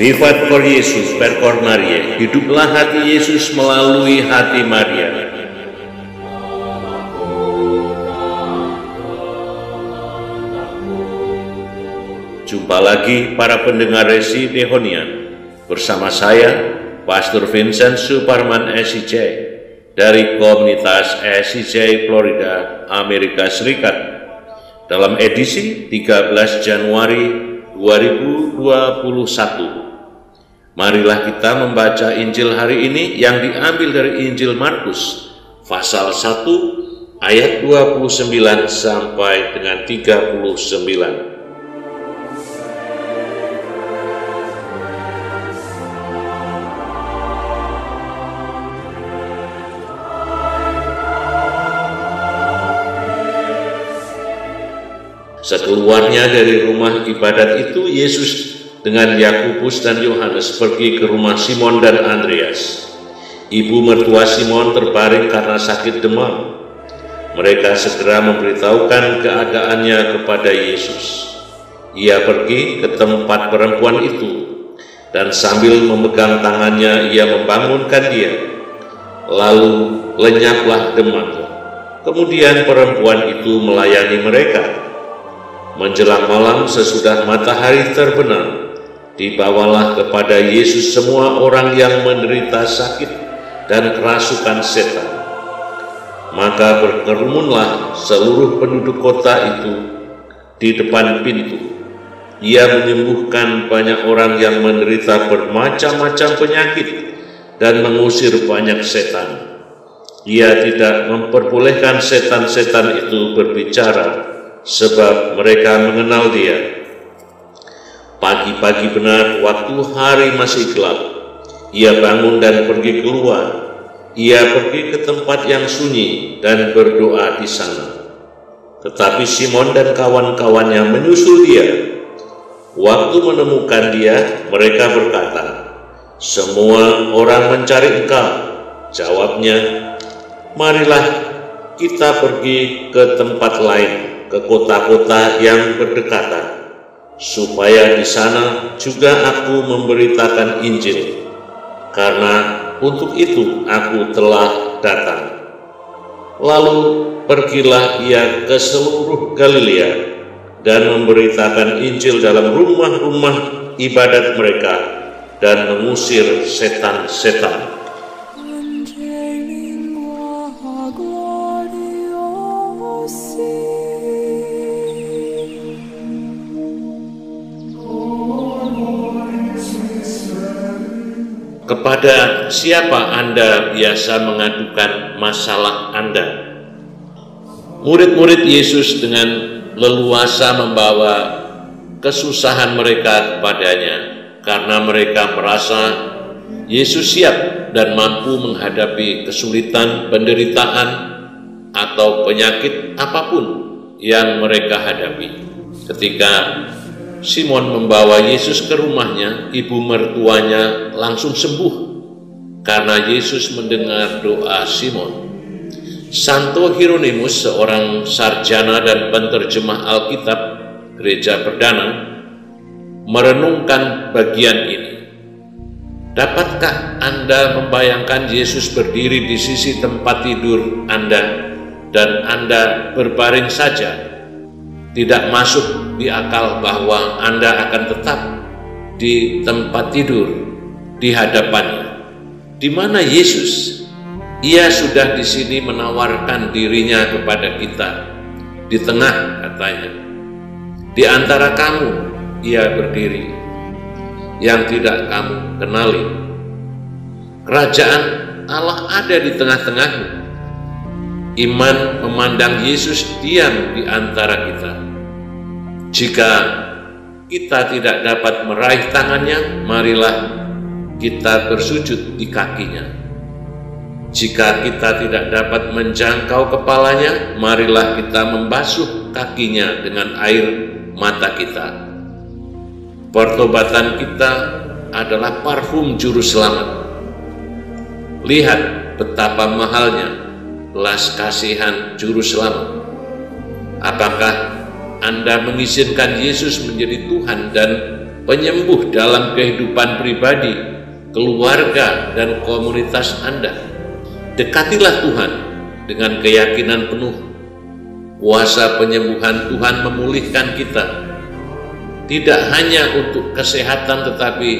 Vivat cor Yesus per cor Maria. Hiduplah hati Yesus melalui hati Maria. Jumpa lagi para pendengar Resi Dehonian. Bersama saya, Pastor Vincent Suparman SIJ dari komunitas SIJ Florida, Amerika Serikat. Dalam edisi 13 Januari 2021. Marilah kita membaca Injil hari ini yang diambil dari Injil Markus, pasal 1, ayat 29 sampai dengan 39. Sekeluarnya dari rumah ibadat itu, Yesus dengan Yakobus dan Yohanes pergi ke rumah Simon dan Andreas. Ibu mertua Simon terbaring karena sakit demam. Mereka segera memberitahukan keadaannya kepada Yesus. Ia pergi ke tempat perempuan itu, dan sambil memegang tangannya, ia membangunkan dia. Lalu lenyaplah demamnya. Kemudian perempuan itu melayani mereka. Menjelang malam sesudah matahari terbenam, dibawalah kepada Yesus semua orang yang menderita sakit dan kerasukan setan. Maka berkerumunlah seluruh penduduk kota itu di depan pintu. Ia menyembuhkan banyak orang yang menderita bermacam-macam penyakit dan mengusir banyak setan. Ia tidak memperbolehkan setan-setan itu berbicara, sebab mereka mengenal dia. Pagi-pagi benar, waktu hari masih gelap, ia bangun dan pergi keluar. Ia pergi ke tempat yang sunyi dan berdoa di sana. Tetapi Simon dan kawan-kawannya menyusul dia. Waktu menemukan dia, mereka berkata, "Semua orang mencari engkau." Jawabnya, "Marilah kita pergi ke tempat lain, ke kota-kota yang berdekatan, supaya di sana juga aku memberitakan Injil, karena untuk itu aku telah datang." Lalu pergilah ia ke seluruh Galilea dan memberitakan Injil dalam rumah-rumah ibadat mereka dan mengusir setan-setan. Kepada siapa Anda biasa mengadukan masalah Anda? Murid-murid Yesus dengan leluasa membawa kesusahan mereka kepadanya, karena mereka merasa Yesus siap dan mampu menghadapi kesulitan, penderitaan, atau penyakit apapun yang mereka hadapi. Ketika Simon membawa Yesus ke rumahnya, ibu mertuanya langsung sembuh karena Yesus mendengar doa Simon. Santo Hieronymus, seorang sarjana dan penterjemah Alkitab Gereja Perdana, merenungkan bagian ini. Dapatkah Anda membayangkan Yesus berdiri di sisi tempat tidur Anda dan Anda berbaring saja? Tidak masuk di akal bahwa Anda akan tetap di tempat tidur di hadapannya. Di mana Yesus? Ia sudah di sini menawarkan dirinya kepada kita. Di tengah, katanya. Di antara kamu, ia berdiri, yang tidak kamu kenali. Kerajaan Allah ada di tengah-tengahmu. Iman memandang Yesus diam di antara kita. Jika kita tidak dapat meraih tangannya, marilah kita bersujud di kakinya. Jika kita tidak dapat menjangkau kepalanya, marilah kita membasuh kakinya dengan air mata kita. Pertobatan kita adalah parfum juru selamat. Lihat betapa mahalnya belas kasihan juru selamat. Apakah Anda mengizinkan Yesus menjadi Tuhan dan penyembuh dalam kehidupan pribadi, keluarga, dan komunitas Anda. Dekatilah Tuhan dengan keyakinan penuh. Kuasa penyembuhan Tuhan memulihkan kita, tidak hanya untuk kesehatan tetapi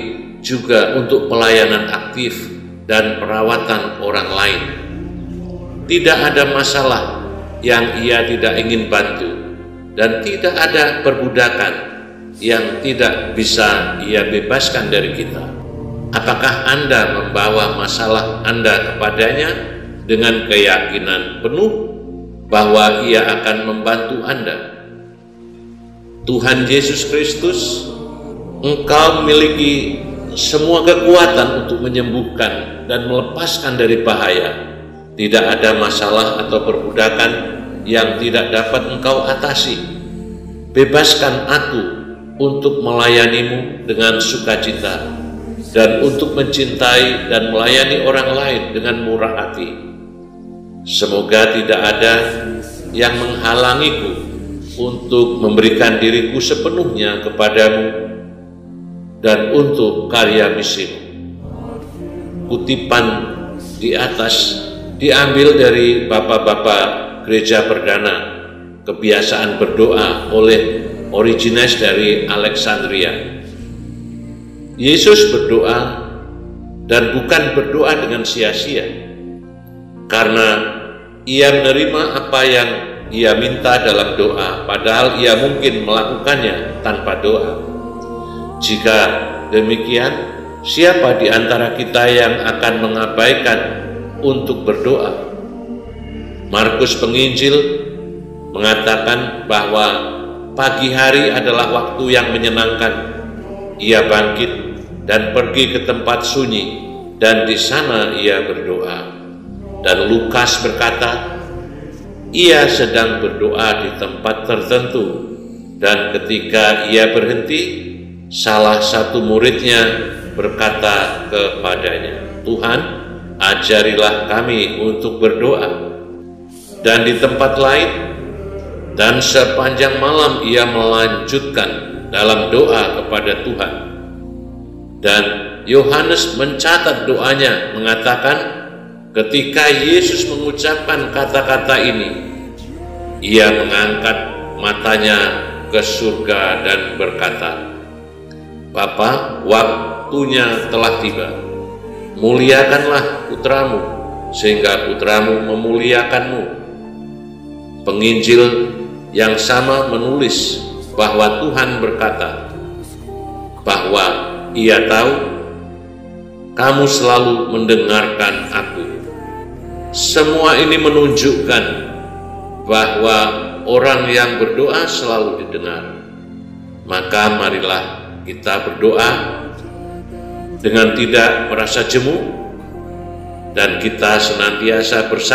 juga untuk pelayanan aktif dan perawatan orang lain. Tidak ada masalah yang Ia tidak ingin bantu, dan tidak ada perbudakan yang tidak bisa Ia bebaskan dari kita. Apakah Anda membawa masalah Anda kepadanya dengan keyakinan penuh bahwa Ia akan membantu Anda? Tuhan Yesus Kristus, Engkau memiliki semua kekuatan untuk menyembuhkan dan melepaskan dari bahaya. Tidak ada masalah atau perbudakan yang tidak dapat Engkau atasi. Bebaskan aku untuk melayanimu dengan sukacita dan untuk mencintai dan melayani orang lain dengan murah hati. Semoga tidak ada yang menghalangiku untuk memberikan diriku sepenuhnya kepadamu dan untuk karya misimu. Kutipan di atas diambil dari Bapak-Bapak Gereja Perdana, Kebiasaan Berdoa oleh Origenes dari Alexandria. Yesus berdoa, dan bukan berdoa dengan sia-sia, karena Ia menerima apa yang Ia minta dalam doa, padahal Ia mungkin melakukannya tanpa doa. Jika demikian, siapa di antara kita yang akan mengabaikan untuk berdoa? Markus Penginjil mengatakan bahwa pagi hari adalah waktu yang menyenangkan. Ia bangkit dan pergi ke tempat sunyi, dan di sana ia berdoa. Dan Lukas berkata, ia sedang berdoa di tempat tertentu, dan ketika ia berhenti, salah satu muridnya berkata kepadanya, Tuhan, ajarilah kami untuk berdoa. Dan di tempat lain, dan sepanjang malam ia melanjutkan dalam doa kepada Tuhan. Dan Yohanes mencatat doanya, mengatakan, ketika Yesus mengucapkan kata-kata ini, ia mengangkat matanya ke surga dan berkata, Bapa, waktunya telah tiba. Muliakanlah putramu, sehingga putramu memuliakanmu. Penginjil yang sama menulis bahwa Tuhan berkata bahwa Ia tahu kamu selalu mendengarkan aku. Semua ini menunjukkan bahwa orang yang berdoa selalu didengar. Maka marilah kita berdoa dengan tidak merasa jemu, dan kita senantiasa bersama